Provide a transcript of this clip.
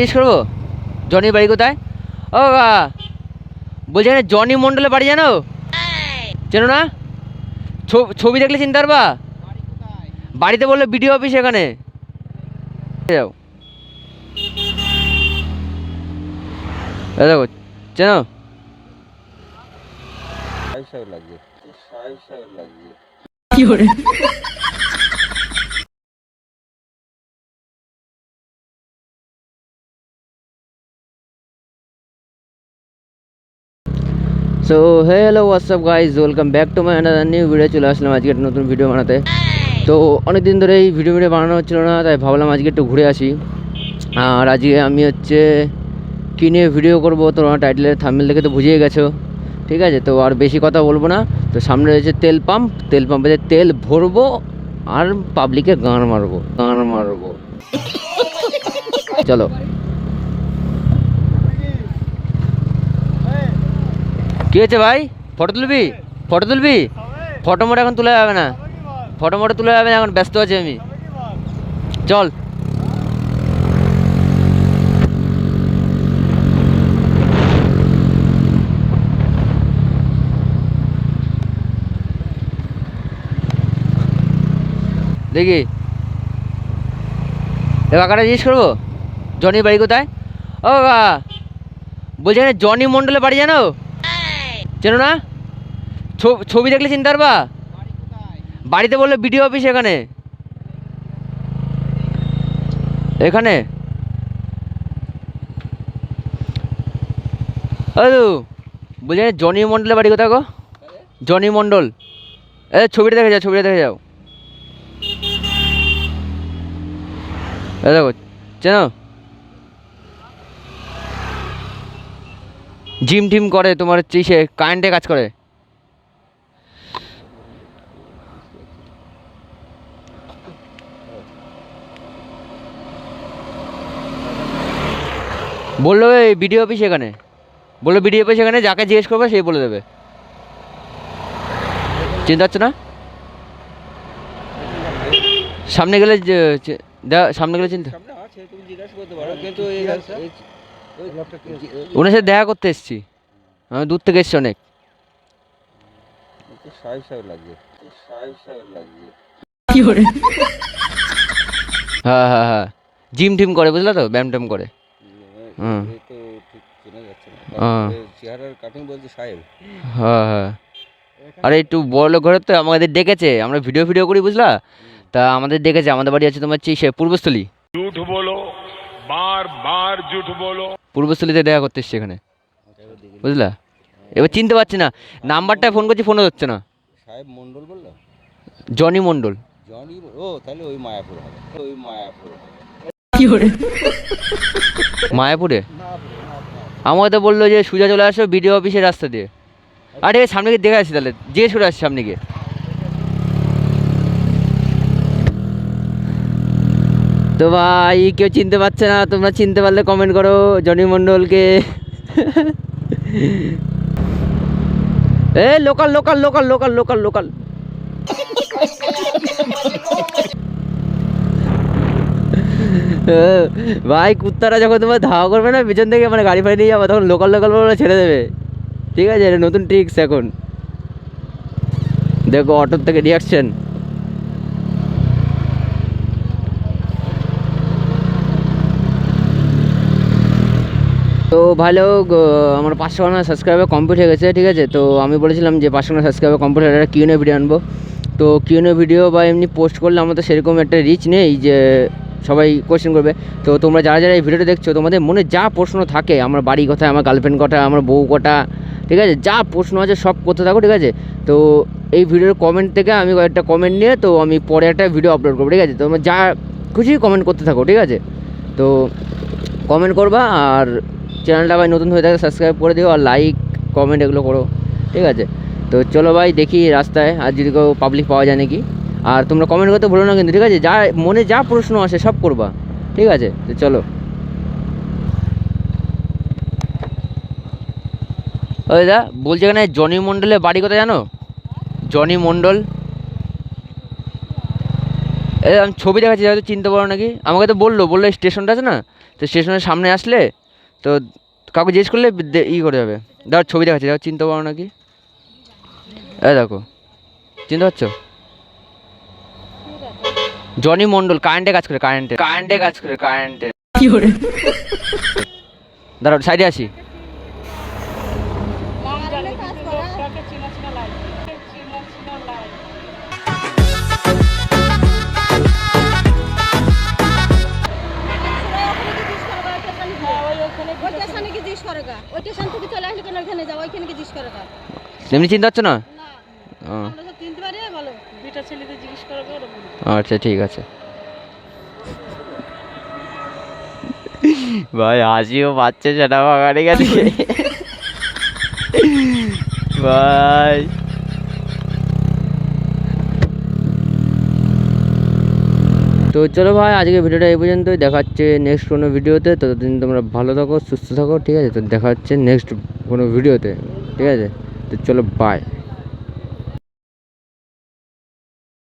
জিজ্ঞেস করবো জনির বাড়ি কোথায়? ও বাবা, বলছি এখানে জনি মন্ডলের বাড়ি জানো? চেনো না? ছবি দেখলে চিনতে পারবা? বাড়িতে বললো বিডিও অফিস এখানে যাও। দেখো চেনো? কি করে? So hello WhatsApp guys, welcome back to my another new video. চলে আসলাম আজকে একটা নতুন ভিডিও বানাতে। তো অনেক দিন ধরে এই ভিডিও বানানো হচ্ছিল না, তাই ভাবলাম আজকে একটু ঘুরে আসি। আর আজকে আমি কী নিয়ে ভিডিও করবো তোমরা টাইটেলের থাম্বনেল দেখে তো বুঝিয়ে গেছো, ঠিক আছে? তো আর বেশি কথা বলবো না। তো সামনে রয়েছে তেল পাম্পে তেল ভরবো আর পাবলিকে গান মারবো। চলো। কী হয়েছে ভাই? ফটো তুলবি? ফটো মোটো এখন তোলা যাবে না, এখন ব্যস্ত আছি আমি। চল। দেখি কাকাটা জিজ্ঞেস করবো জনির বাড়ি কোথায়? ও বাবা, বলছি এখানে জনি মন্ডলের বাড়ি জানো? চেনো না? ছবি দেখলে চিনতে পারবা? বাড়িতে বললো বিডিও অফিস এখানে বলছি জনি মন্ডলের বাড়ি কোথায় গো? জনি মন্ডল, ছবিটা দেখে যাও। দেখো চেনো? জিম টিম করে, তোমার সে কারেন্টে কাজ করে। বললো এই বিডিও অফিস এখানে, যাকে জিজ্ঞেস করবে সেই বলে দেবে। চিন্তা হচ্ছে না? সামনে গেলে চিন্তা। ওনার সাথে দেখা করতে এসছি, আমি দূর থেকে এসছি অনেক। হ্যাঁ, জিম টিম করে, বুঝলা তো, ব্যায়াম ট্যাম করে। হ্যাঁ, আরে একটু বড়লোক ঘরের তো, আমাদের ডেকেছে, আমরা ভিডিও করি বুঝলা, তা আমাদের ডেকেছে। আমাদের বাড়ি আছে তোমার পূর্বস্থলী। পূর্বস্থলীতে দেখা করতে এসছি এখানে, বুঝলা? এবার চিনতে পারছি না, নাম্বারটায় ফোন করছি, ফোনও হচ্ছে না। জনি মন্ডল। মায়াপুরে আমাকে তো বললো যে সুজা চলে আসো বিডিও অফিসের রাস্তা দিয়ে। আরে সামনে গিয়ে দেখে আসছি, তাহলে জিজ্ঞেস করে আসছি সামনে গিয়ে। তো ভাই কেউ চিনতে পারছে না, তোমরা চিনতে পারলে কমেন্ট করো জনি মন্ডলকে। লোকাল। ভাই কুত্তারা যখন তোমার ধাওয়া করবে না পিছন থেকে, মানে গাড়ি ফাড়ি নিয়ে যাবো, তখন লোকাল বলে ছেড়ে দেবে, ঠিক আছে? এটা নতুন ট্রিক্স এখন। দেখো অটোর থেকে রিয়াকশন। তো ভালো, আমার 500 সাবস্ক্রাইবার কমপ্লিট হয়ে গেছে, ঠিক আছে? তো আমি বলেছিলাম যে 500 সাবস্ক্রাইবার কমপ্লিট হয়ে একটা কিউএনএ ভিডিও আনবো। তো কিউএনএ ভিডিও বা এমনি পোস্ট করলে আমাদের সেরকম একটা রিচ নেই যে সবাই কোয়েশ্চেন করবে। তো তোমরা যারা এই ভিডিওটা দেখছো, তোমাদের মনে যা প্রশ্ন থাকে, আমার বাড়ি কোথায়, আমার গার্লফ্রেন্ড কটা, আমার বউ কটা, ঠিক আছে, যা প্রশ্ন আছে সব করতে থাকো, ঠিক আছে? তো এই ভিডিওর কমেন্ট থেকে আমি কয়েকটা কমেন্ট নিয়ে তো আমি পরে একটা ভিডিও আপলোড করবো, ঠিক আছে? তোমরা যা খুশি কমেন্ট করতে থাকো, ঠিক আছে? তো কমেন্ট করবা, আর চ্যানেলটা ভাই নতুন হয়ে থাকে সাবস্ক্রাইব করে দিও, আর লাইক কমেন্ট এগুলো করো, ঠিক আছে? তো চলো ভাই দেখি রাস্তায় আর যদি কেউ পাবলিক পাওয়া যায় নাকি। আর তোমরা কমেন্ট করতে ভুলো না কিন্তু, ঠিক আছে? যা মনে যা প্রশ্ন আসে সব করবা, ঠিক আছে? তো চলো। ওই দা বলছে এখানে জনি মন্ডলের বাড়ি কোথায় জানো? জনি মন্ডল এই আমি ছবি দেখাচ্ছি, হয়তো চিনতে পারো নাকি। আমাকে তো বললো স্টেশনটা আছে না, তো স্টেশনের সামনে আসলে তো কাউকে জিজ্ঞেস করলে করে যাবে। দেখো ছবি দেখাচ্ছি, দেখো চিনতে পারো নাকি। এই দেখো, চিনতে পারছো? জনি মন্ডল, কারেন্টে কাজ করে, কারেন্টে। দাঁড়াও সাইডে আসি। এমনি চিনতে পারছো না? আচ্ছা ঠিক আছে। ভাই হাসিও পাচ্ছে সেটা বাগানে গেছে ভাই। তো চলো ভাই, আজকে ভিডিওটা এই পর্যন্তই। দেখা হচ্ছে নেক্সট কোনো ভিডিওতে। ততদিন তোমরা ভালো থাকো, সুস্থ থাকো, ঠিক আছে? তো দেখা হচ্ছে নেক্সট কোনো ভিডিওতে, ঠিক আছে? তো চলো বাই।